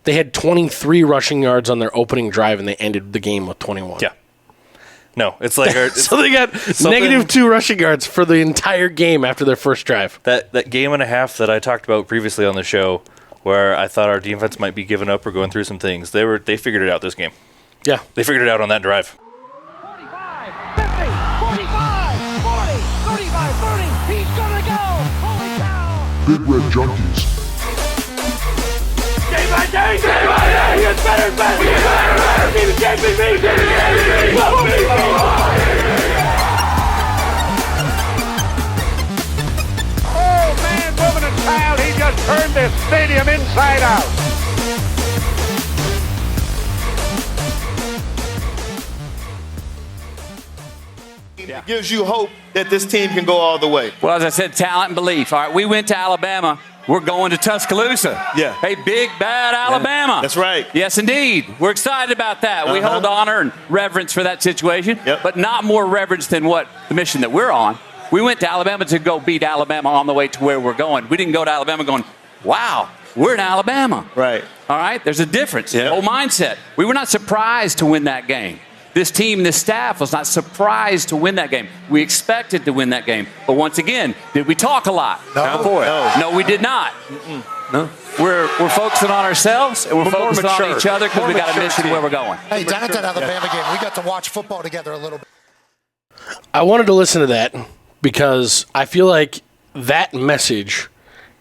They had 23 rushing yards on their opening drive, and they ended the game with 21. Yeah. No, it's like so they got -2 rushing yards for the entire game after their first drive. That game and a half that I talked about previously on the show, where I thought our defense might be giving up or going through some things, they figured it out this game. Yeah, they figured it out on that drive. 45, 50, 45, 40, 35, 30. He's gonna go. Holy cow! Big Red Junkies. Game by day, he gets better and better. Oh, man, woman, and child, he just turned this stadium inside out. It gives you hope that this team can go all the way. Well, as I said, talent and belief. All right, we went to Alabama. We're going to Tuscaloosa. Yeah. Hey, big, bad Alabama. That's right. Yes, indeed. We're excited about that. We hold honor and reverence for that situation, but not more reverence than what the mission that we're on. We went to Alabama to go beat Alabama on the way to where we're going. We didn't go to Alabama going, wow, we're in Alabama. Right. All right? There's a difference. Whole mindset. We were not surprised to win that game. This team, this staff was not surprised to win that game. We expected to win that game. But once again, did we talk a lot? No, we did not. No. We're focusing on ourselves, and we're focusing on each other because we got a mission where we're going. Hey, down at that Alabama game, we got to watch football together a little bit. I wanted to listen to that because I feel like that message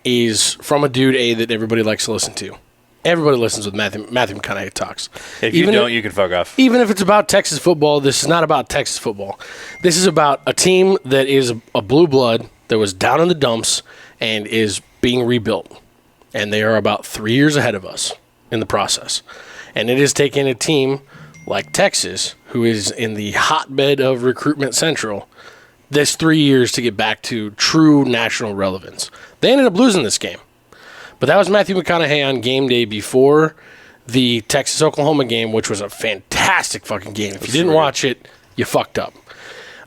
is from a dude, that everybody likes to listen to. Everybody listens with Matthew McConaughey talks. If you don't, you can fuck off. Even if it's about Texas football, this is not about Texas football. This is about a team that is a blue blood that was down in the dumps and is being rebuilt. And they are about 3 years ahead of us in the process. And it has taken a team like Texas, who is in the hotbed of recruitment central, this 3 years to get back to true national relevance. They ended up losing this game. But that was Matthew McConaughey on game day before the Texas-Oklahoma game, which was a fantastic fucking game. If you didn't watch it, you fucked up.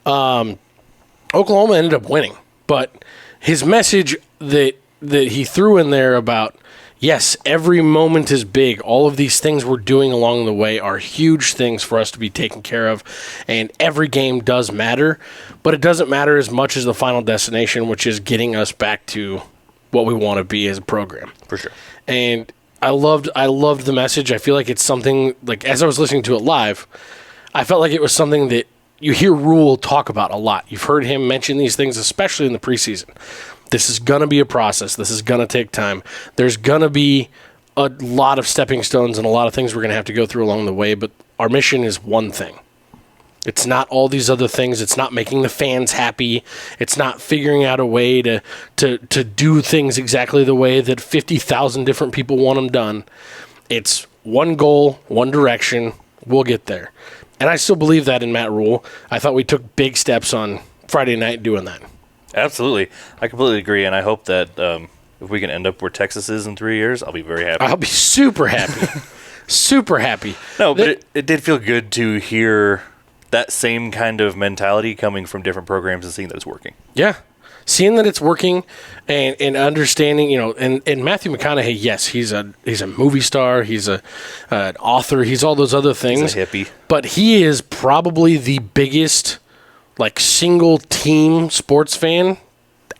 Oklahoma ended up winning. But his message that he threw in there about, yes, every moment is big. All of these things we're doing along the way are huge things for us to be taken care of. And every game does matter. But it doesn't matter as much as the final destination, which is getting us back to what we want to be as a program. For sure. And I loved the message. I feel like it's something, like, as I was listening to it live, I felt like it was something that you hear Rule talk about a lot. You've heard him mention these things, especially in the preseason. This is going to be a process. This is going to take time. There's going to be a lot of stepping stones and a lot of things we're going to have to go through along the way, but our mission is one thing. It's not all these other things. It's not making the fans happy. It's not figuring out a way to do things exactly the way that 50,000 different people want them done. It's one goal, one direction. We'll get there. And I still believe that in Matt Rule. I thought we took big steps on Friday night doing that. Absolutely. I completely agree, and I hope that if we can end up where Texas is in 3 years, I'll be very happy. I'll be super happy. Super happy. No, but it did feel good to hear that same kind of mentality coming from different programs and seeing that it's working. Yeah. Seeing that it's working and understanding, and Matthew McConaughey, yes, he's a movie star, he's an author, he's all those other things. He's a hippie. But he is probably the biggest, single team sports fan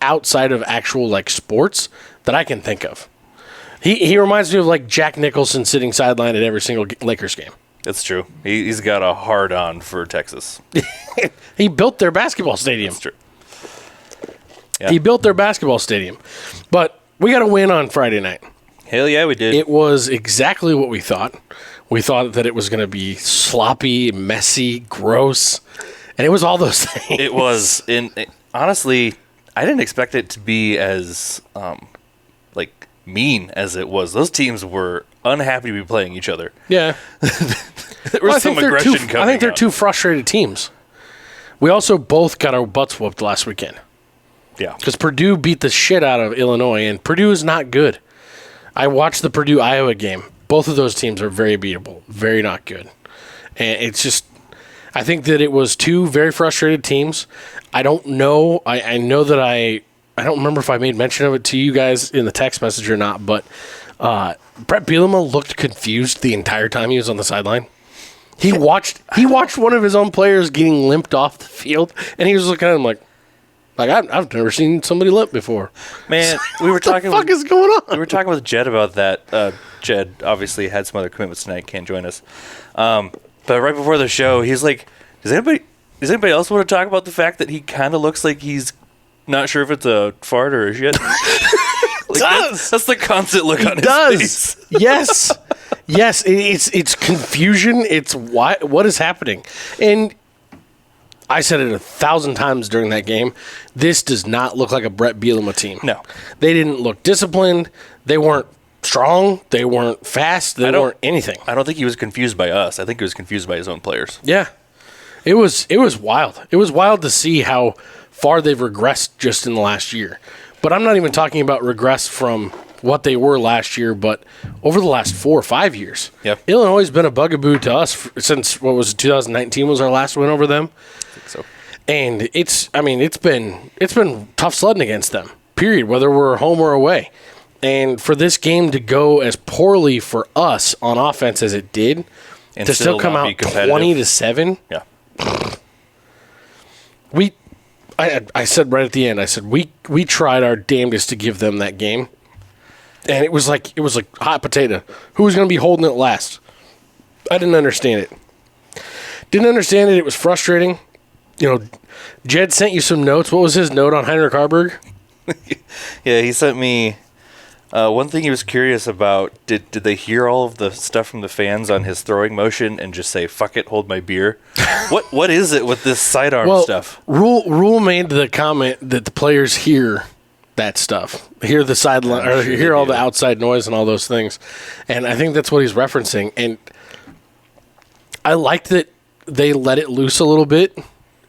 outside of actual, sports that I can think of. He reminds me of, Jack Nicholson sitting sidelined at every single Lakers game. That's true. He's got a hard-on for Texas. He built their basketball stadium. That's true. Yeah. He built their basketball stadium. But we got a win on Friday night. Hell yeah, we did. It was exactly what we thought. We thought that it was going to be sloppy, messy, gross, and it was all those things. It was. Honestly, I didn't expect it to be as mean as it was. Those teams were unhappy to be playing each other. Yeah. There was some aggression coming. I think they're two frustrated teams. We also both got our butts whooped last weekend. Yeah. Because Purdue beat the shit out of Illinois, and Purdue is not good. I watched the Purdue-Iowa game. Both of those teams are very beatable, very not good. And it's just, I think that it was two very frustrated teams. I don't know. I know that I don't remember if I made mention of it to you guys in the text message or not, but Brett Bielema looked confused the entire time he was on the sideline. He watched one of his own players getting limped off the field, and he was looking at him like I've never seen somebody limp before. Man, we were talking. What the fuck is going on? We were talking with Jed about that. Jed obviously had some other commitments tonight, can't join us. But right before the show, he's like, Does anybody else want to talk about the fact that he kind of looks like he's not sure if it's a fart or a shit? That's the constant look on his face. Yes. Yes, it's confusion. It's what is happening. And I said it 1,000 times during that game. This does not look like a Brett Bielema team. No. They didn't look disciplined. They weren't strong. They weren't fast. They weren't anything. I don't think he was confused by us. I think he was confused by his own players. Yeah. It was wild. It was wild to see how far they've regressed just in the last year. But I'm not even talking about regress from what they were last year, but over the last 4 or 5 years. Yep. Illinois has been a bugaboo to us since, 2019 was our last win over them. I think so. And it's been tough sledding against them, period, whether we're home or away. And for this game to go as poorly for us on offense as it did, and to still come out 20-7. Yeah. I said right at the end, I said we tried our damnedest to give them that game. And it was like hot potato. Who was going to be holding it last? I didn't understand it. It was frustrating. Jed sent you some notes. What was his note on Heinrich Harburg? Yeah, he sent me one thing he was curious about. Did they hear all of the stuff from the fans on his throwing motion and just say, fuck it, hold my beer? What is it with this sidearm stuff? Rule made the comment that the players hear that stuff, hear the sideline, or hear all the outside noise and all those things. And I think that's what he's referencing. And I liked that they let it loose a little bit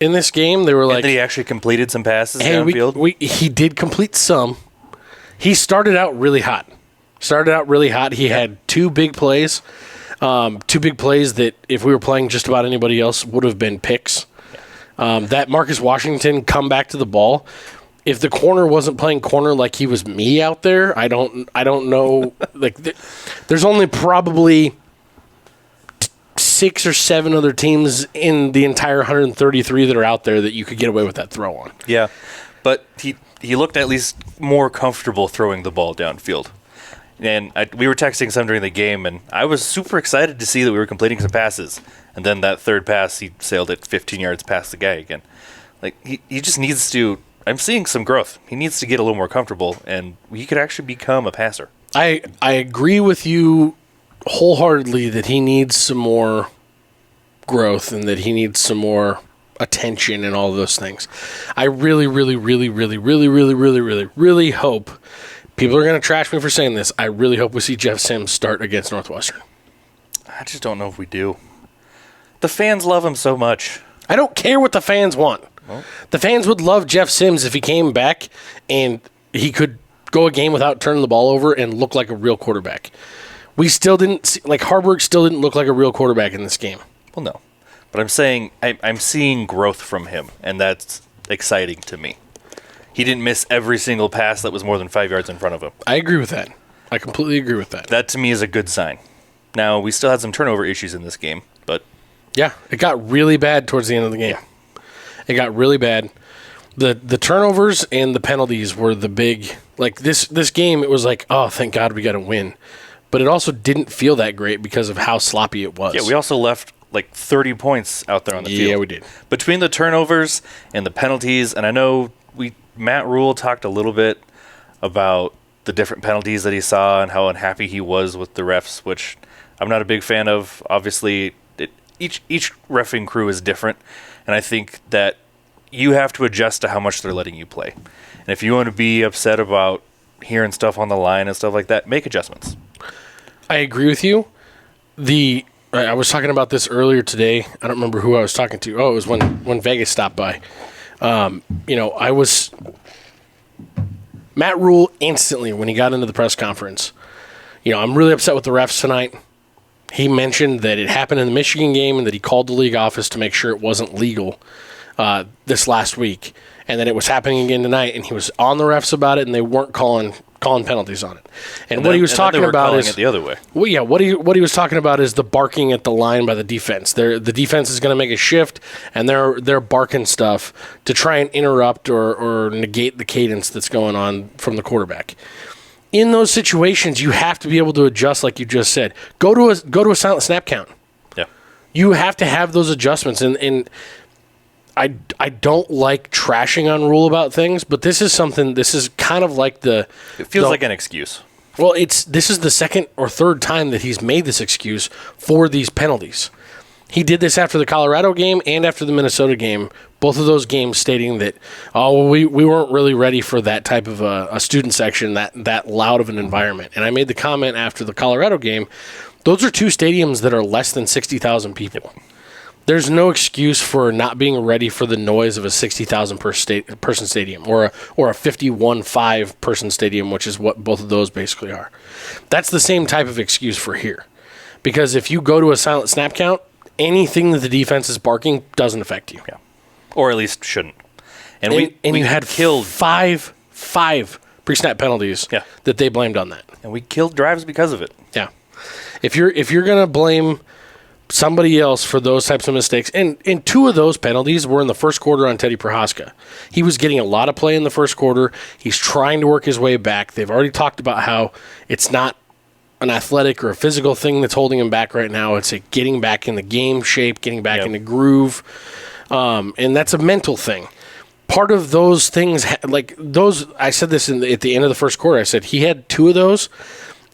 in this game. They were like, and he actually completed some passes downfield. He did complete some. He started out really hot. He had 2 big plays. 2 big plays that if we were playing just about anybody else would have been picks. That Marcus Washington come back to the ball. If the corner wasn't playing corner like he was me out there, I don't know. There's only probably 6 or 7 other teams in the entire 133 that are out there that you could get away with that throw on. Yeah, but he looked at least more comfortable throwing the ball downfield. And we were texting some during the game, and I was super excited to see that we were completing some passes. And then that third pass, he sailed it 15 yards past the guy again. He just needs to. I'm seeing some growth. He needs to get a little more comfortable, and he could actually become a passer. I agree with you wholeheartedly that he needs some more growth and that he needs some more attention and all of those things. I really, really, really, really, really, really, really, really, really hope, people are going to trash me for saying this, I really hope we see Jeff Sims start against Northwestern. I just don't know if we do. The fans love him so much. I don't care what the fans want. Well, the fans would love Jeff Sims if he came back and he could go a game without turning the ball over and look like a real quarterback. We still didn't see, Harburg still didn't look like a real quarterback in this game. Well, no. But I'm saying I'm seeing growth from him, and that's exciting to me. He didn't miss every single pass that was more than 5 yards in front of him. I agree with that. I completely agree with that. That, to me, is a good sign. Now, we still had some turnover issues in this game, but... Yeah, it got really bad towards the end of the game. Yeah. It got really bad. The turnovers and the penalties were the big... This game, it was like, oh, thank God we got to win. But it also didn't feel that great because of how sloppy it was. Yeah, we also left 30 points out there on the field. Yeah, we did. Between the turnovers and the penalties, and I know Matt Rule talked a little bit about the different penalties that he saw and how unhappy he was with the refs, which I'm not a big fan of. Obviously, each reffing crew is different, and I think that you have to adjust to how much they're letting you play. And if you want to be upset about hearing stuff on the line and stuff like that, make adjustments. I agree with you. I was talking about this earlier today. I don't remember who I was talking to. Oh, it was when Vegas stopped by. Matt Rule instantly, when he got into the press conference, I'm really upset with the refs tonight. He mentioned that it happened in the Michigan game and that he called the league office to make sure it wasn't legal this last week. And then it was happening again tonight, and he was on the refs about it, and they weren't calling calling penalties on it. And what he was talking about is it the other way. Well, yeah, what he was talking about is the barking at the line by the defense. The defense is going to make a shift, and they're barking stuff to try and interrupt or negate the cadence that's going on from the quarterback. In those situations, you have to be able to adjust, like you just said. Go to a silent snap count. Yeah, you have to have those adjustments, and I don't like trashing on rule about things, but this is something. This is kind of like it feels like an excuse. Well, this is the second or third time that he's made this excuse for these penalties. He did this after the Colorado game and after the Minnesota game, both of those games stating that, we weren't really ready for that type of a student section, that loud of an environment. And I made the comment after the Colorado game, those are two stadiums that are less than 60,000 people. There's no excuse for not being ready for the noise of a 60,000 person stadium or a 51.5 person stadium, which is what both of those basically are. That's the same type of excuse for here. Because if you go to a silent snap count, anything that the defense is barking doesn't affect you. Yeah. Or at least shouldn't. And we had killed five pre-snap penalties that they blamed on that. And we killed drives because of it. Yeah. If you're going to blame somebody else for those types of mistakes, and two of those penalties were in the first quarter on Teddy Prohaska. He was getting a lot of play in the first quarter. He's trying to work his way back. They've already talked about how it's not an athletic or a physical thing that's holding him back right now. It's getting back in the game shape, getting back in the groove, and that's a mental thing. Part of those things, like those, I said this at the end of the first quarter. I said he had two of those,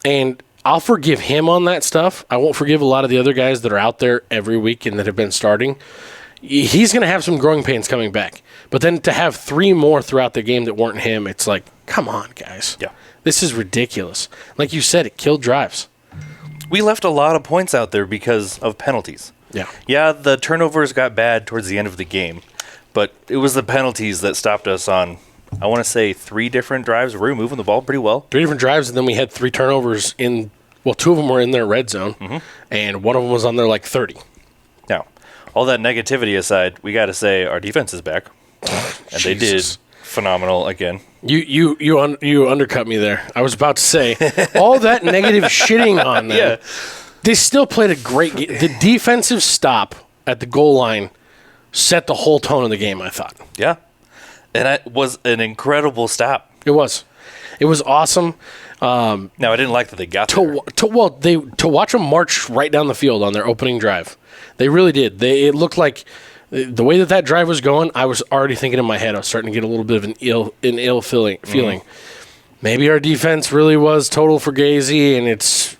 and I'll forgive him on that stuff. I won't forgive a lot of the other guys that are out there every week and that have been starting. He's going to have some growing pains coming back. But then to have three more throughout the game that weren't him, it's like, come on, guys. Yeah. This is ridiculous. Like you said, it killed drives. We left a lot of points out there because of penalties. Yeah. Yeah, the turnovers got bad towards the end of the game, but it was the penalties that stopped us on, I want to say, 3 different drives. We were moving the ball pretty well. 3 different drives, and then we had 3 turnovers in, 2 of them were in their red zone, and one of them was on their, 30. Now, all that negativity aside, we got to say our defense is back, and they did phenomenal again. You undercut me there. I was about to say, all that negative shitting on them. Yeah. They still played a great game. The defensive stop at the goal line set the whole tone of the game, I thought. Yeah. And it was an incredible stop. It was. It was awesome. Now, I didn't like that they got there. To watch them march right down the field on their opening drive. They really did. It looked like the way that drive was going, I was already thinking in my head, I was starting to get a little bit of an ill feeling. Maybe our defense really was total fugazi, and it's,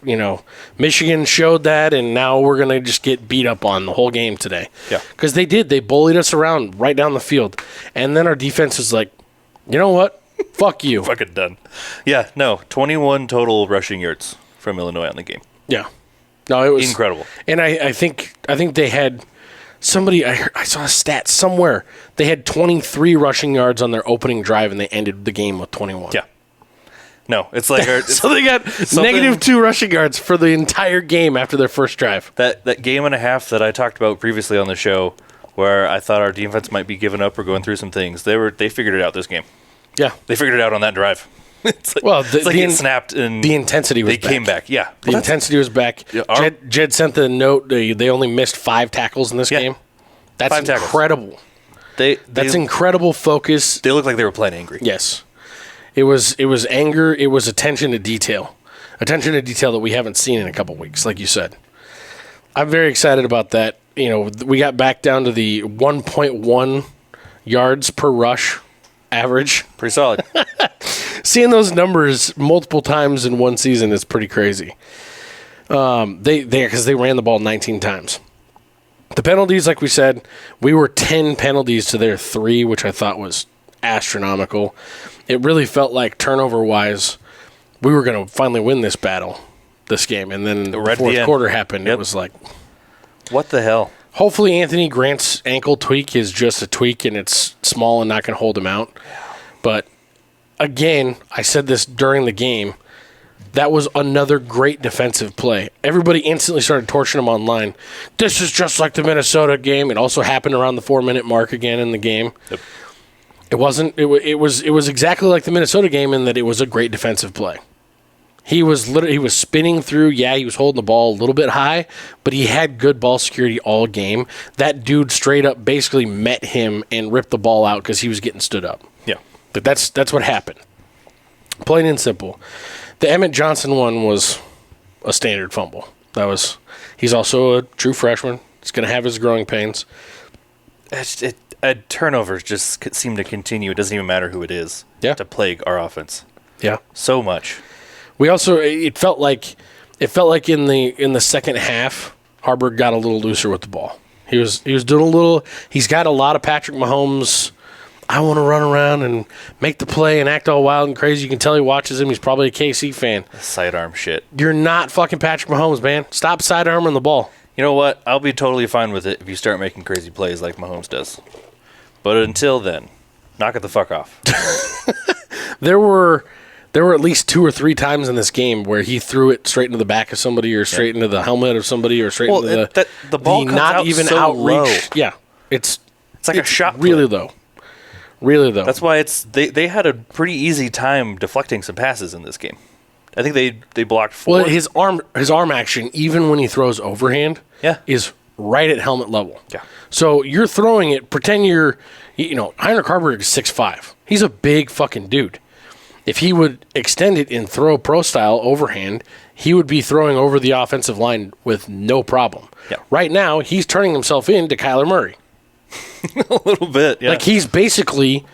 Michigan showed that, and now we're going to just get beat up on the whole game today. Yeah. Because they did. They bullied us around right down the field. And then our defense was like, you know what? Fuck you. Fucking done. Yeah, no, 21 total rushing yards from Illinois on the game. Yeah. No, it was incredible. And I think they had somebody, I saw a stat somewhere. They had 23 rushing yards on their opening drive, and they ended the game with 21. Yeah. No, it's like so they got -2 rushing yards for the entire game after their first drive. That game and a half that I talked about previously on the show, where I thought our defense might be giving up or going through some things, they figured it out this game. Yeah, they figured it out on that drive. It's like, it snapped and the intensity was back. They came back. Yeah, the intensity was back. Yeah, Jed sent the note. They only missed 5 tackles in this game. That's incredible. That's incredible focus. They looked like they were playing angry. Yes. It was anger. It was attention to detail that we haven't seen in a couple weeks, like you said. I'm very excited about that. We got back down to the 1.1 yards per rush average. Pretty solid. Seeing those numbers multiple times in one season is pretty crazy. Because they ran the ball 19 times. The penalties, like we said, we were 10 penalties to their 3, which I thought was astronomical. It really felt like turnover-wise, we were going to finally win this game. And then the fourth quarter happened. Yep. It was like, what the hell? Hopefully Anthony Grant's ankle tweak is just a tweak and it's small and not going to hold him out. But again, I said this during the game, that was another great defensive play. Everybody instantly started torching him online. This is just like the Minnesota game. It also happened around the 4-minute mark again in the game. Yep. It wasn't. It was exactly like the Minnesota game in that it was a great defensive play. He was spinning through. Yeah, he was holding the ball a little bit high, but he had good ball security all game. That dude straight up basically met him and ripped the ball out because he was getting stood up. Yeah, but that's what happened. Plain and simple. The Emmett Johnson one was a standard fumble. He's also a true freshman. He's going to have his growing pains. Turnovers just seem to continue. It doesn't even matter who it is. Yeah. To plague our offense. Yeah, so much. We also it felt like in the second half, Harburg got a little looser with the ball. He was doing a little. He's got a lot of Patrick Mahomes. I want to run around and make the play and act all wild and crazy. You can tell he watches him. He's probably a KC fan. Sidearm shit. You're not fucking Patrick Mahomes, man. Stop sidearming the ball. You know what? I'll be totally fine with it if you start making crazy plays like Mahomes does. But until then, knock it the fuck off. There were at least 2 or 3 times in this game where he threw it straight into the back of somebody or straight into the helmet of somebody or straight into the ball comes not out even so outreach. low. Yeah, it's like a shot really put. low. Really though. That's why they had a pretty easy time deflecting some passes in this game. I think they blocked 4. Well, his arm action, even when he throws overhand, is right at helmet level. Yeah. So you're throwing it. Pretend Heinrich Harburg is 6'5". He's a big fucking dude. If he would extend it and throw pro style overhand, he would be throwing over the offensive line with no problem. Yeah. Right now, he's turning himself into Kyler Murray. A little bit, yeah. Like he's basically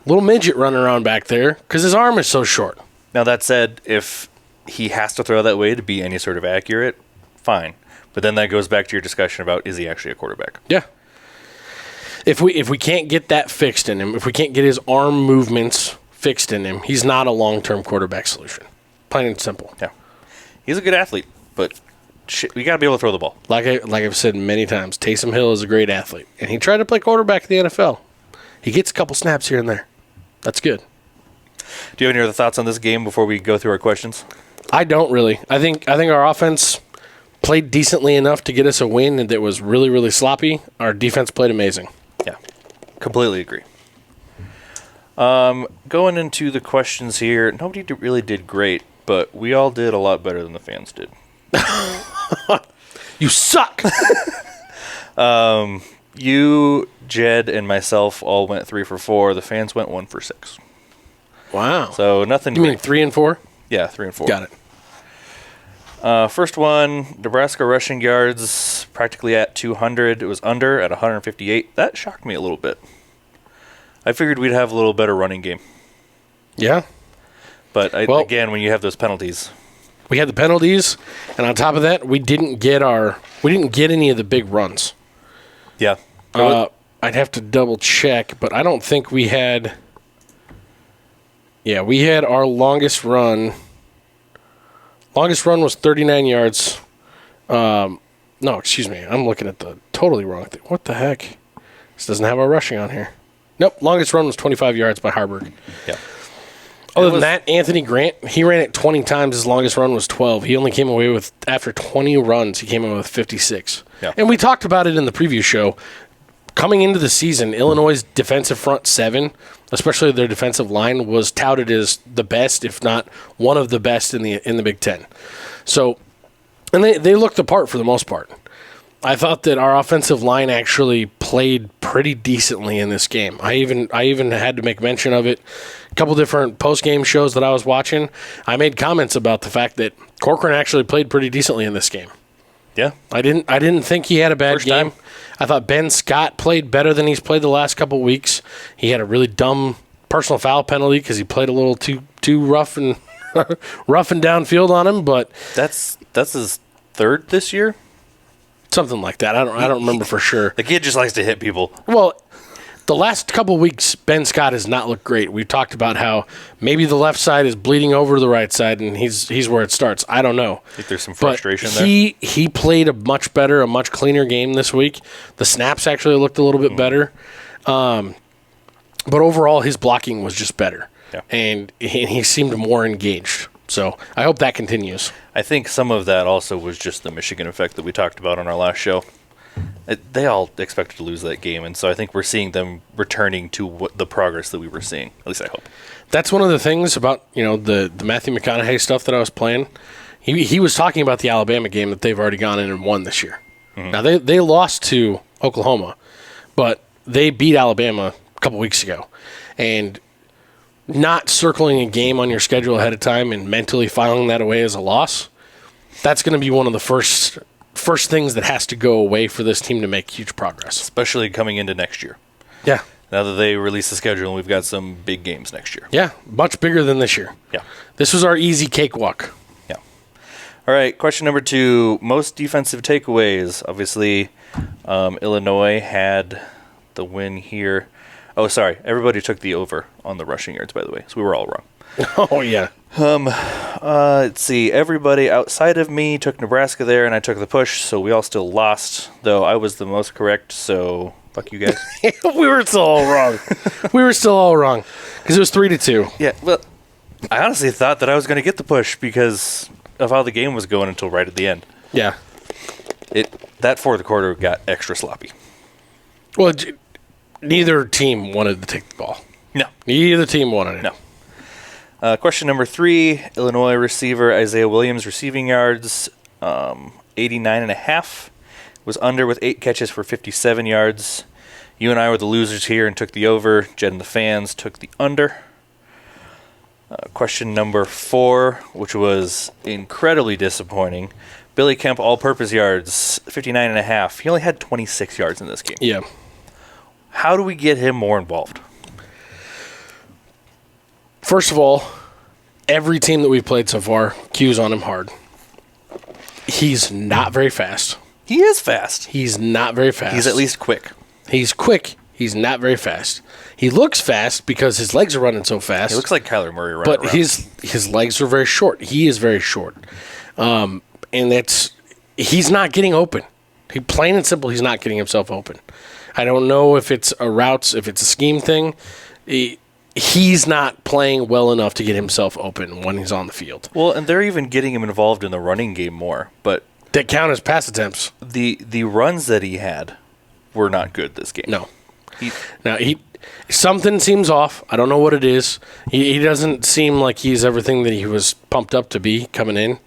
a little midget running around back there because his arm is so short. Now, that said, if he has to throw that way to be any sort of accurate, fine. But then that goes back to your discussion about, is he actually a quarterback? Yeah. If we can't get that fixed in him, if we can't get his arm movements fixed in him, he's not a long-term quarterback solution. Plain and simple. Yeah. He's a good athlete, but shit, we got to be able to throw the ball. Like I've said many times, Taysom Hill is a great athlete, and he tried to play quarterback in the NFL. He gets a couple snaps here and there. That's good. Do you have any other thoughts on this game before we go through our questions? I don't really. I think our offense played decently enough to get us a win that was really, really sloppy. Our defense played amazing. Yeah, completely agree. Going into the questions here, nobody really did great, but we all did a lot better than the fans did. You suck! You, Jed, and myself all went 3 for 4. The fans went 1 for 6. Wow. So nothing. You mean 3 and 4? Yeah, 3 and 4. Got it. First one, Nebraska rushing yards practically at 200. It was under at 158. That shocked me a little bit. I figured we'd have a little better running game. Yeah. But again, when you have those penalties. We had the penalties, and on top of that, we didn't get any of the big runs. Yeah. I'd have to double check, but I don't think we had. Yeah, we had our longest run. Longest run was 39 yards. No, excuse me. I'm looking at the totally wrong thing. What the heck? This doesn't have our rushing on here. Nope. Longest run was 25 yards by Harburg. Yeah. Other than that, Anthony Grant, he ran it 20 times. His longest run was 12. He only came away with, after 20 runs, he came away with 56. Yeah. And we talked about it in the preview show. Coming into the season, Illinois' defensive front 7, especially their defensive line, was touted as the best, if not one of the best in the Big Ten. So, and they looked the part for the most part. I thought that our offensive line actually played pretty decently in this game. I even had to make mention of it. A couple different post-game shows that I was watching, I made comments about the fact that Corcoran actually played pretty decently in this game. Yeah. I didn't think he had a bad First game. time. I thought Ben Scott played better than he's played the last couple weeks. He had a really dumb personal foul penalty because he played a little too rough and rough and downfield on him, but That's his 3rd this year. something like that. I don't remember for sure. The kid just likes to hit people. Well, the last couple weeks, Ben Scott has not looked great. We've talked about how maybe the left side is bleeding over to the right side, and he's where it starts. I don't know. I think there's some frustration there. He played a much better, a much cleaner game this week. The snaps actually looked a little bit better. But overall, his blocking was just better. Yeah. And he seemed more engaged. So I hope that continues. I think some of that also was just the Michigan effect that we talked about on our last show. They all expected to lose that game, and so I think we're seeing them returning to the progress that we were seeing. At least I hope. That's one of the things about the Matthew McConaughey stuff that I was playing. He was talking about the Alabama game that they've already gone in and won this year. Mm-hmm. Now they lost to Oklahoma, but they beat Alabama a couple weeks ago, and not circling a game on your schedule ahead of time and mentally filing that away as a loss, that's going to be one of the first things that has to go away for this team to make huge progress. Especially coming into next year. Yeah. Now that they release the schedule and we've got some big games next year. Yeah, much bigger than this year. Yeah. This was our easy cakewalk. Yeah. All right, question number 2, most defensive takeaways. Obviously, Illinois had the win here. Oh, sorry. Everybody took the over on the rushing yards, by the way, so we were all wrong. Oh, yeah. Let's see. Everybody outside of me took Nebraska there, and I took the push, so we all still lost, though I was the most correct, so fuck you guys. We were still all wrong. Because it was 3-2. Yeah, well, I honestly thought that I was going to get the push because of how the game was going until right at the end. Yeah. That fourth quarter got extra sloppy. Well, neither team wanted to take the ball. No. Neither team wanted it. No. Question number 3, Illinois receiver Isaiah Williams receiving yards, 89.5. Was under with 8 catches for 57 yards. You and I were the losers here and took the over. Jed and the fans took the under. Question number 4, which was incredibly disappointing. Billy Kemp all-purpose yards, 59.5. He only had 26 yards in this game. Yeah. How do we get him more involved? First of all, every team that we've played so far cues on him hard. He's not very fast. He is fast. He's not very fast. He's at least quick. He's quick. He's not very fast. He looks fast because his legs are running so fast. He looks like Kyler Murray running around. But his legs are very short. He is very short. And he's not getting open. Plain and simple, he's not getting himself open. I don't know if it's a routes, if it's a scheme thing. He's not playing well enough to get himself open when he's on the field. Well, and they're even getting him involved in the running game more, but that count as pass attempts. The runs that he had were not good this game. No. Something seems off. I don't know what it is. He doesn't seem like he's everything that he was pumped up to be coming in.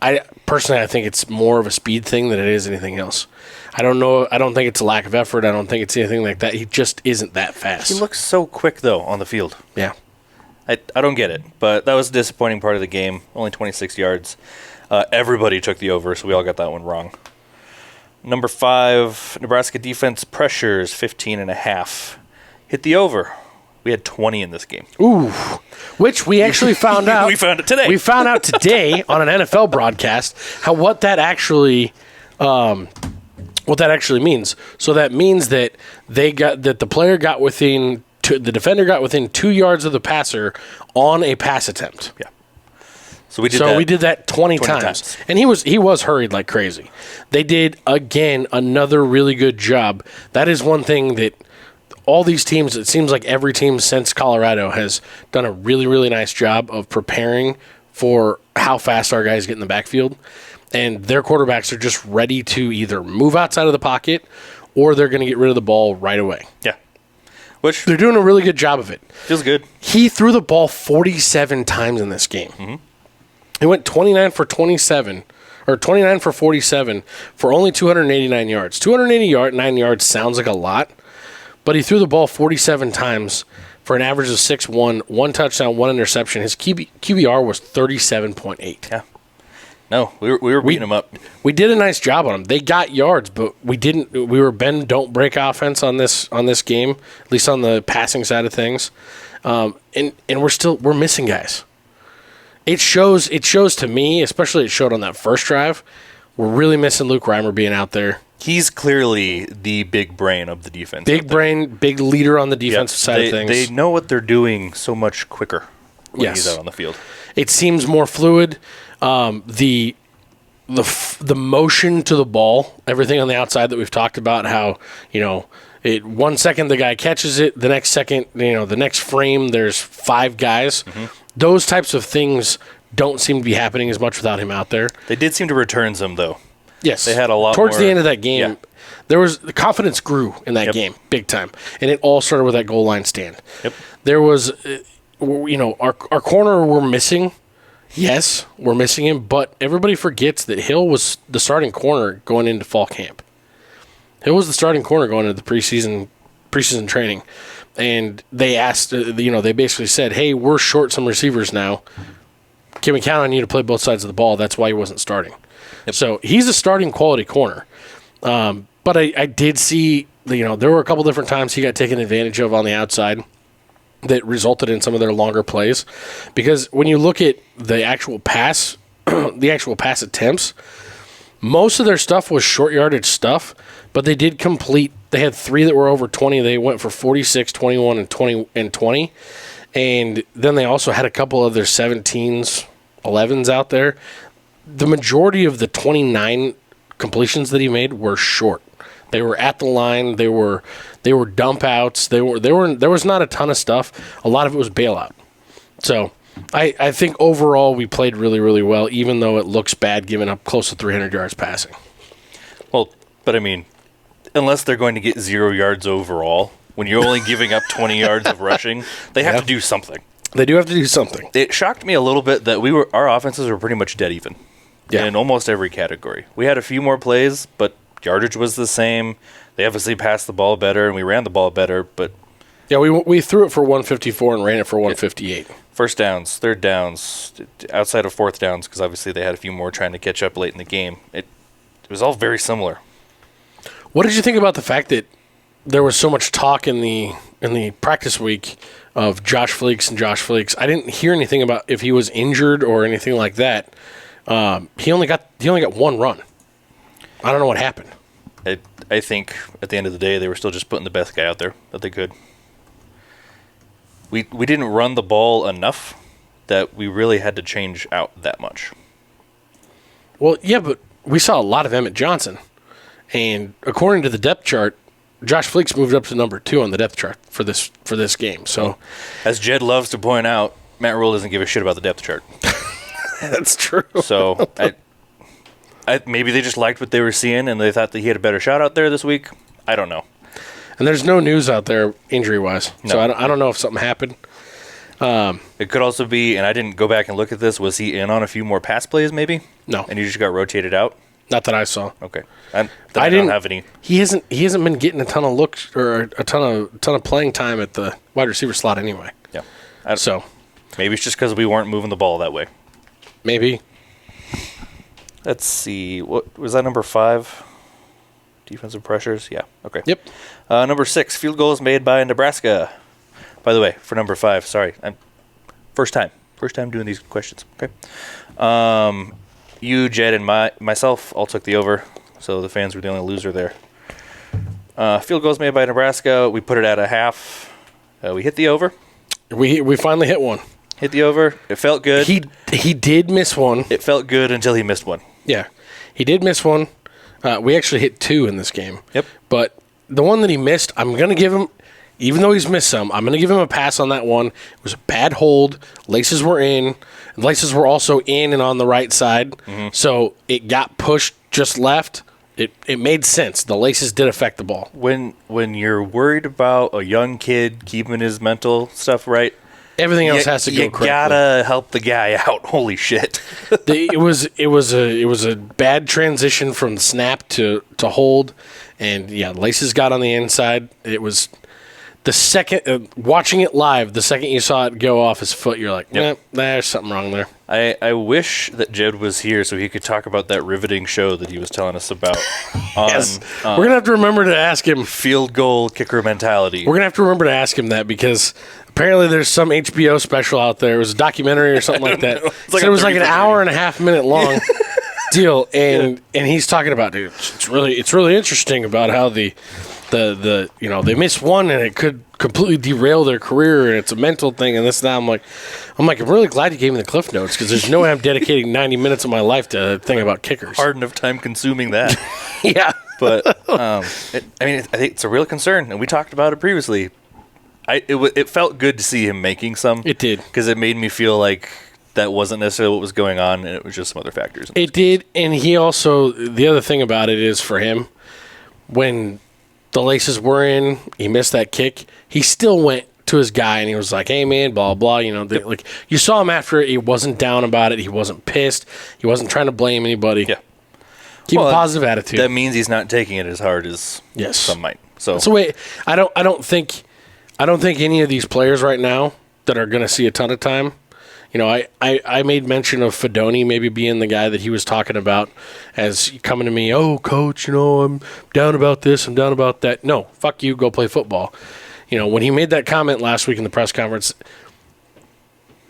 I think it's more of a speed thing than it is anything else. I don't know. I don't think it's a lack of effort. I don't think it's anything like that. He just isn't that fast. He looks so quick, though, on the field. Yeah. I don't get it, but that was a disappointing part of the game. Only 26 yards. Everybody took the over, so we all got that one wrong. Number 5, Nebraska defense pressures, 15.5. Hit the over. We had 20 in this game. Ooh, which we actually found out. We found it today. We found out today on an NFL broadcast what that actually means. So that means that the defender got within 2 yards of the passer on a pass attempt. Yeah. So we did that 20 times. And he was hurried like crazy. They did, again, another really good job. That is one thing that all these teams, it seems like every team since Colorado has done a really, really nice job of preparing for how fast our guys get in the backfield. And their quarterbacks are just ready to either move outside of the pocket or they're going to get rid of the ball right away. Yeah. Which they're doing a really good job of it. Feels good. He threw the ball 47 times in this game. Mm-hmm. He went 29 for 47, or 29 for 47 for only 289 yards. 289 yards sounds like a lot, but he threw the ball 47 times for an average of 6-1, 1 touchdown, 1 interception. His QBR was 37.8. Yeah. No, we were beating him up. We did a nice job on him. They got yards, but we didn't. We were bend don't break offense on this game, at least on the passing side of things. And we're missing guys. It shows to me, especially it showed on that first drive. We're really missing Luke Reimer being out there. He's clearly the big brain of the defense. Big brain, big leader on the defensive side of things. They know what they're doing so much quicker when he's out on the field. It seems more fluid. The motion to the ball, everything on the outside that we've talked about, how 1 second the guy catches it, the next second, the next frame there's 5 guys. Mm-hmm. Those types of things don't seem to be happening as much without him out there. They did seem to return some, though. Yes. They had a lot towards more, the end of that game. the confidence grew in that game big time, and it all started with that goal line stand. Yep. There was, our corner we're missing. Yes, we're missing him, but everybody forgets that Hill was the starting corner going into fall camp. Hill was the starting corner going into the preseason training, and they asked, they basically said, "Hey, we're short some receivers now. Can we count on you to play both sides of the ball?" That's why he wasn't starting. Yep. So he's a starting quality corner. But I did see, there were a couple different times he got taken advantage of on the outside that resulted in some of their longer plays. Because when you look at the actual pass attempts, most of their stuff was short yardage stuff, but they did complete. They had 3 that were over 20. They went for 46, 21, and 20. And then they also had a couple of their 17s, 11s out there. The majority of the 29 completions that he made were short. They were at the line. They were dump outs. There was not a ton of stuff. A lot of it was bailout. So I think overall we played really, really well, even though it looks bad giving up close to 300 yards passing. Well, but I mean, unless they're going to get 0 yards overall, when you're only giving up 20 yards of rushing, they have to do something. They do have to do something. It shocked me a little bit that our offenses were pretty much dead even in almost every category. We had a few more plays, but yardage was the same. They obviously passed the ball better, and we ran the ball better. But yeah, we threw it for 154 and ran it for 158. First downs, third downs, outside of fourth downs, because obviously they had a few more trying to catch up late in the game. It was all very similar. What did you think about the fact that there was so much talk in the practice week of Josh Fleeks? I didn't hear anything about if he was injured or anything like that. He only got one run. I don't know what happened. I think at the end of the day, they were still just putting the best guy out there that they could. We didn't run the ball enough that we really had to change out that much. Well, yeah, but we saw a lot of Emmett Johnson. And according to the depth chart, Josh Fleeks moved up to number 2 on the depth chart for this game. So, as Jed loves to point out, Matt Rule doesn't give a shit about the depth chart. That's true. So maybe they just liked what they were seeing and they thought that he had a better shot out there this week. I don't know. And there's no news out there injury-wise. No. So I don't know if something happened. It could also be, and I didn't go back and look at this, was he in on a few more pass plays maybe? No. And he just got rotated out? Not that I saw. Okay. I don't have any. He hasn't been getting a ton of looks or a ton of playing time at the wide receiver slot anyway. Yeah. So maybe it's just because we weren't moving the ball that way. Maybe. Let's see. What was that, number 5? Defensive pressures? Yeah. Okay. Yep. Number 6, field goals made by Nebraska. By the way, for number 5, sorry. First time doing these questions. Okay. You, Jed, and myself all took the over, so the fans were the only loser there. Field goals made by Nebraska. We put it at a half. We hit the over. We finally hit one. Hit the over. It felt good. He did miss one. It felt good until he missed one. Yeah. He did miss one. We actually hit 2 in this game. Yep. But the one that he missed, I'm going to give him, even though he's missed some, I'm going to give him a pass on that one. It was a bad hold. Laces were in. Laces were also in and on the right side. Mm-hmm. So it got pushed just left. It made sense. The laces did affect the ball. When you're worried about a young kid keeping his mental stuff right, everything else has to go correctly. You gotta help the guy out. Holy shit! It was a bad transition from snap to hold, and yeah, laces got on the inside. It was the second watching it live. The second you saw it go off his foot, you're like, there's something wrong there. I wish that Jed was here so he could talk about that riveting show that he was telling us about. Yes, we're gonna have to remember to ask him field goal kicker mentality. We're gonna have to remember to ask him that because apparently there's some HBO special out there. It was a documentary or something like that. It was like an hour and a half minute long deal, and he's talking about, dude, it's really interesting about how the they missed one and it could completely derail their career and it's a mental thing and this and that. I'm like I'm really glad you gave me the cliff notes because there's no way I'm dedicating 90 minutes of my life to a thing about kickers. Hard enough time consuming that. Yeah, but I think it's a real concern, and we talked about it previously. It felt good to see him making some. It did, because it made me feel like that wasn't necessarily what was going on, and it was just some other factors. It did, and he also, the other thing about it is for him, when the laces were in, he missed that kick. He still went to his guy and he was like, "Hey man, blah blah." Like you saw him after it. He wasn't down about it. He wasn't pissed. He wasn't trying to blame anybody. Yeah. Keep a positive attitude. That means he's not taking it as hard as some might. So that's the way. I don't think any of these players right now that are going to see a ton of time. I made mention of Fedoni maybe being the guy that he was talking about as coming to me, "Oh, coach, I'm down about this, I'm down about that." No, fuck you, go play football. When he made that comment last week in the press conference,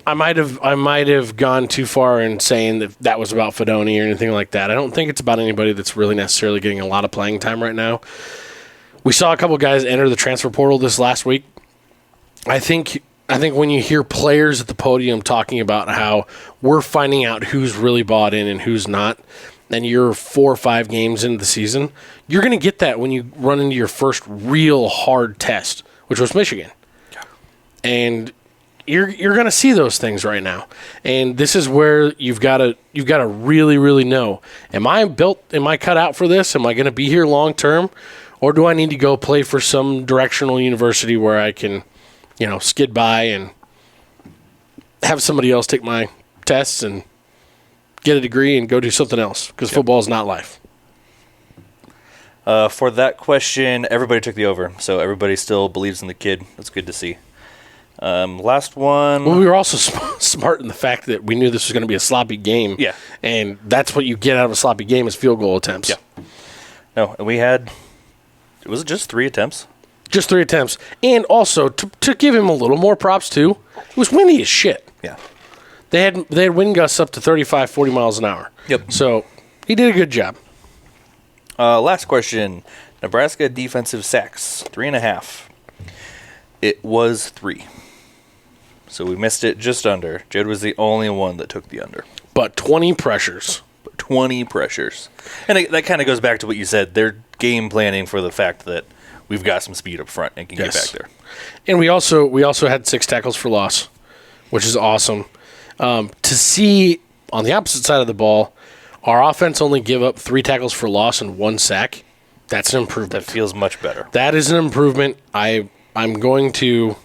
I might have gone too far in saying that was about Fedoni or anything like that. I don't think it's about anybody that's really necessarily getting a lot of playing time right now. We saw a couple guys enter the transfer portal this last week. I think when you hear players at the podium talking about how we're finding out who's really bought in and who's not, and you're 4 or 5 games into the season, you're going to get that when you run into your first real hard test, which was Michigan. Yeah. And you're going to see those things right now. And this is where you've got to really, really know, am I cut out for this? Am I going to be here long term? Or do I need to go play for some directional university where I can skid by and have somebody else take my tests and get a degree and go do something else, because football is not life. For that question, everybody took the over, so everybody still believes in the kid. That's good to see. Last one. Well, we were also smart in the fact that we knew this was going to be a sloppy game. Yeah. And that's what you get out of a sloppy game is field goal attempts. Yeah. No, and we had, was it just 3 attempts? Just 3 attempts. And also, to give him a little more props, too, it was windy as shit. Yeah. They had wind gusts up to 35, 40 miles an hour. Yep. So he did a good job. Last question. Nebraska defensive sacks, 3.5. It was 3. So we missed it just under. Jed was the only one that took the under. But 20 pressures. 20 pressures. And that kind of goes back to what you said. They're game planning for the fact that we've got some speed up front and can get back there. And we also had 6 tackles for loss, which is awesome. To see on the opposite side of the ball, our offense only give up 3 tackles for loss and 1 sack. That's an improvement. That feels much better. That is an improvement. I'm going to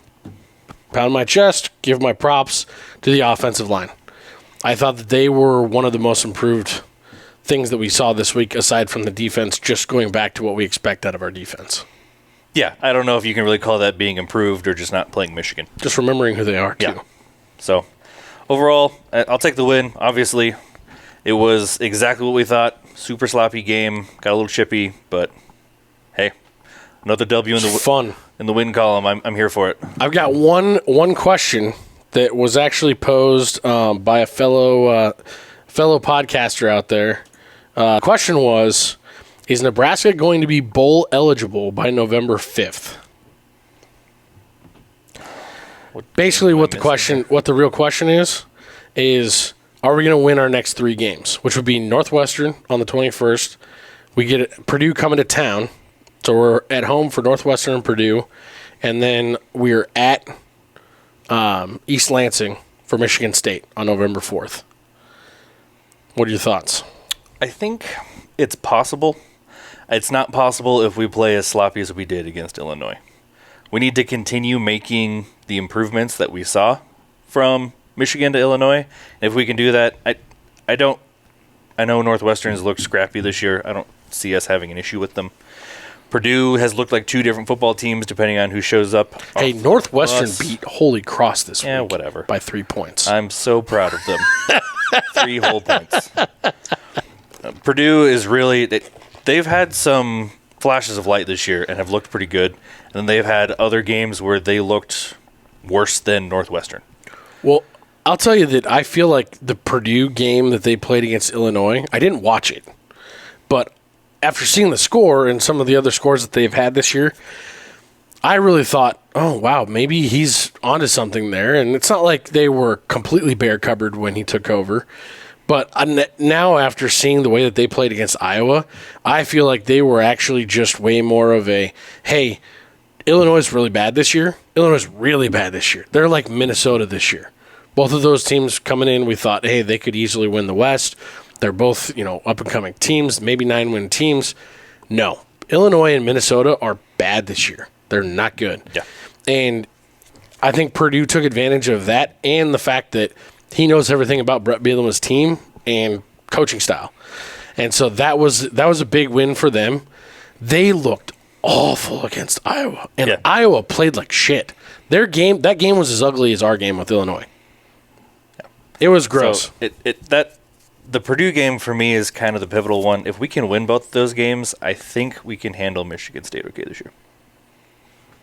pound my chest, give my props to the offensive line. I thought that they were one of the most improved things that we saw this week, aside from the defense, just going back to what we expect out of our defense. Yeah, I don't know if you can really call that being improved or just not playing Michigan. Just remembering who they are, too. Yeah. So, overall, I'll take the win. Obviously, it was exactly what we thought. Super sloppy game. Got a little chippy, but hey, another W in the win column. I'm here for it. I've got one question that was actually posed by a fellow podcaster out there. Question was, is Nebraska going to be bowl eligible by November 5th? Basically, what the real question is are we going to win our next 3 games, which would be Northwestern on the 21st. We get Purdue coming to town, so we're at home for Northwestern and Purdue, and then we're at East Lansing for Michigan State on November 4th. What are your thoughts? I think it's possible. It's not possible if we play as sloppy as we did against Illinois. We need to continue making the improvements that we saw from Michigan to Illinois. And if we can do that, I know Northwestern's looked scrappy this year. I don't see us having an issue with them. Purdue has looked like 2 different football teams depending on who shows up. Hey, Northwestern beat Holy Cross this week. Yeah, whatever. By 3 points. I'm so proud of them. 3 whole points. Purdue is really... They've had some flashes of light this year and have looked pretty good. And then they've had other games where they looked worse than Northwestern. Well, I'll tell you that I feel like the Purdue game that they played against Illinois, I didn't watch it. But after seeing the score and some of the other scores that they've had this year, I really thought, oh, wow, maybe he's onto something there. And it's not like they were completely bare cupboard when he took over. But now after seeing the way that they played against Iowa, I feel like they were actually just way more of a, hey, Illinois is really bad this year. Illinois is really bad this year. They're like Minnesota this year. Both of those teams coming in, we thought, hey, they could easily win the West. They're both, up-and-coming teams, maybe 9-win teams. No. Illinois and Minnesota are bad this year. They're not good. Yeah. And I think Purdue took advantage of that and the fact that he knows everything about Brett Bielema's team and coaching style. And so that was a big win for them. They looked awful against Iowa. And Iowa played like shit. That game was as ugly as our game with Illinois. Yeah. It was gross. So the Purdue game for me is kind of the pivotal one. If we can win both of those games, I think we can handle Michigan State okay this year.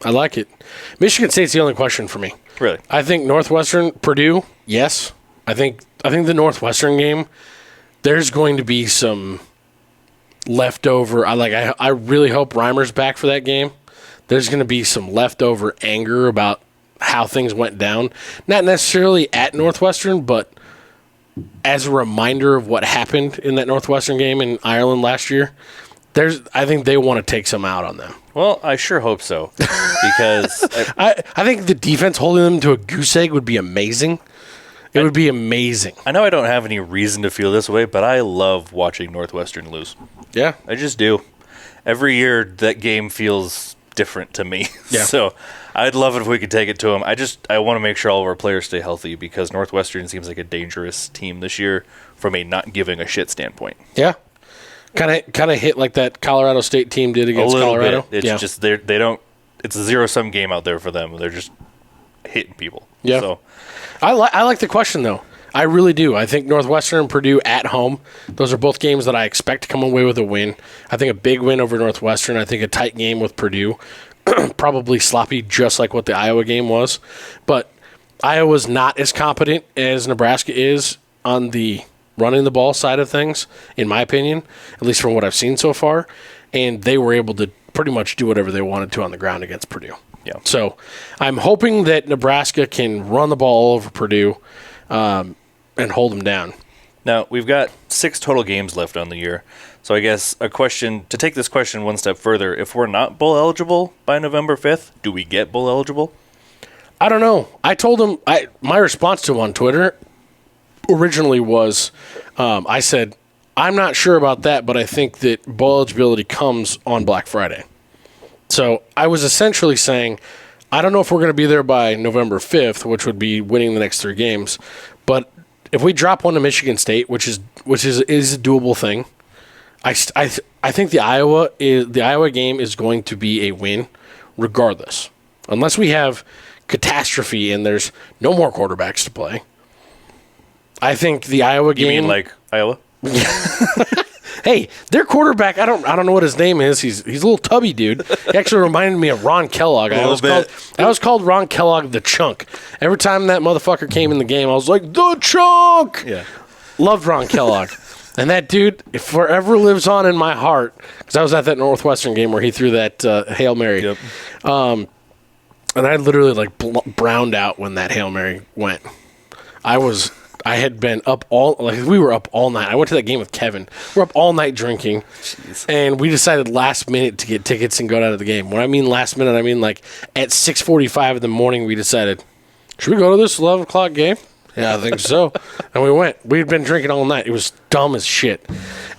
I like it. Michigan State's the only question for me. Really? I think Northwestern, Purdue, yes. I think the Northwestern game, there's going to be some leftover. I really hope Reimer's back for that game. There's going to be some leftover anger about how things went down. Not necessarily at Northwestern, but as a reminder of what happened in that Northwestern game in Ireland last year. I think they want to take some out on them. Well, I sure hope so, because I think the defense holding them to a goose egg would be amazing. It would be amazing. I know I don't have any reason to feel this way, but I love watching Northwestern lose. Yeah. I just do. Every year, that game feels different to me. Yeah. So I'd love it if we could take it to them. I want to make sure all of our players stay healthy, because Northwestern seems like a dangerous team this year from a not giving a shit standpoint. Yeah. Kind of hit like that Colorado State team did against Colorado. Bit. It's just they don't. It's a zero-sum game out there for them. They're just hitting people. Yeah. So I like the question though. I really do. I think Northwestern and Purdue at home. Those are both games that I expect to come away with a win. I think a big win over Northwestern. I think a tight game with Purdue. Probably sloppy, just like what the Iowa game was. But Iowa's not as competent as Nebraska is on the running the ball side of things, in my opinion, at least from what I've seen so far. And they were able to pretty much do whatever they wanted to on the ground against Purdue. Yeah. So I'm hoping that Nebraska can run the ball all over Purdue and hold them down. Now, we've got 6 total games left on the year. So I guess a question, to take this question one step further, if we're not bowl eligible by November 5th, do we get bowl eligible? I don't know. I told him, my response to him on Twitter originally was, I said, I'm not sure about that, but I think that bowl eligibility comes on Black Friday. So I was essentially saying, I don't know if we're going to be there by November 5th, which would be winning the next 3 games, but if we drop one to Michigan State, which is a doable thing, I think the Iowa game is going to be a win regardless, unless we have catastrophe and there's no more quarterbacks to play. I think the Iowa game. You mean like Iowa? Hey, their quarterback, I don't know what his name is. He's a little tubby dude. He actually reminded me of Ron Kellogg. I was called Ron Kellogg the Chunk. Every time that motherfucker came in the game, I was like, the Chunk! Yeah. Loved Ron Kellogg. And that dude forever lives on in my heart, because I was at that Northwestern game where he threw that Hail Mary. Yep. And I literally browned out when that Hail Mary went. I had been up we were up all night. I went to that game with Kevin. We're up all night drinking. Jeez. And we decided last minute to get tickets and go down to the game. When I mean last minute, I mean like at 6:45 in the morning, we decided, should we go to this 11 o'clock game? Yeah, I think so. And we went. We'd been drinking all night. It was dumb as shit.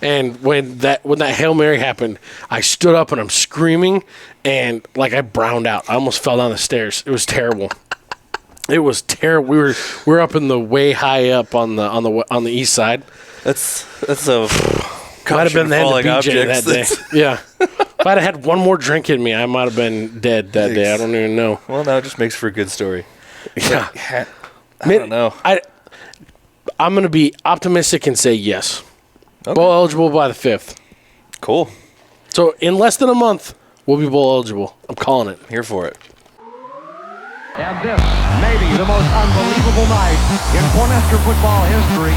And when that Hail Mary happened, I stood up and I'm screaming, and I browned out. I almost fell down the stairs. It was terrible. It was terrible. We were up in the way high up on the east side. That's a might have been the end of BJ that day. Yeah. If I'd have had one more drink in me, I might have been dead that day. I don't even know. Well, now it just makes for a good story. Yeah. I don't know. I'm going to be optimistic and say yes. Okay. Bowl eligible by the 5th. Cool. So in less than a month, we'll be bowl eligible. I'm calling it. Here for it. And this may be the most unbelievable night in Cornhusker football history.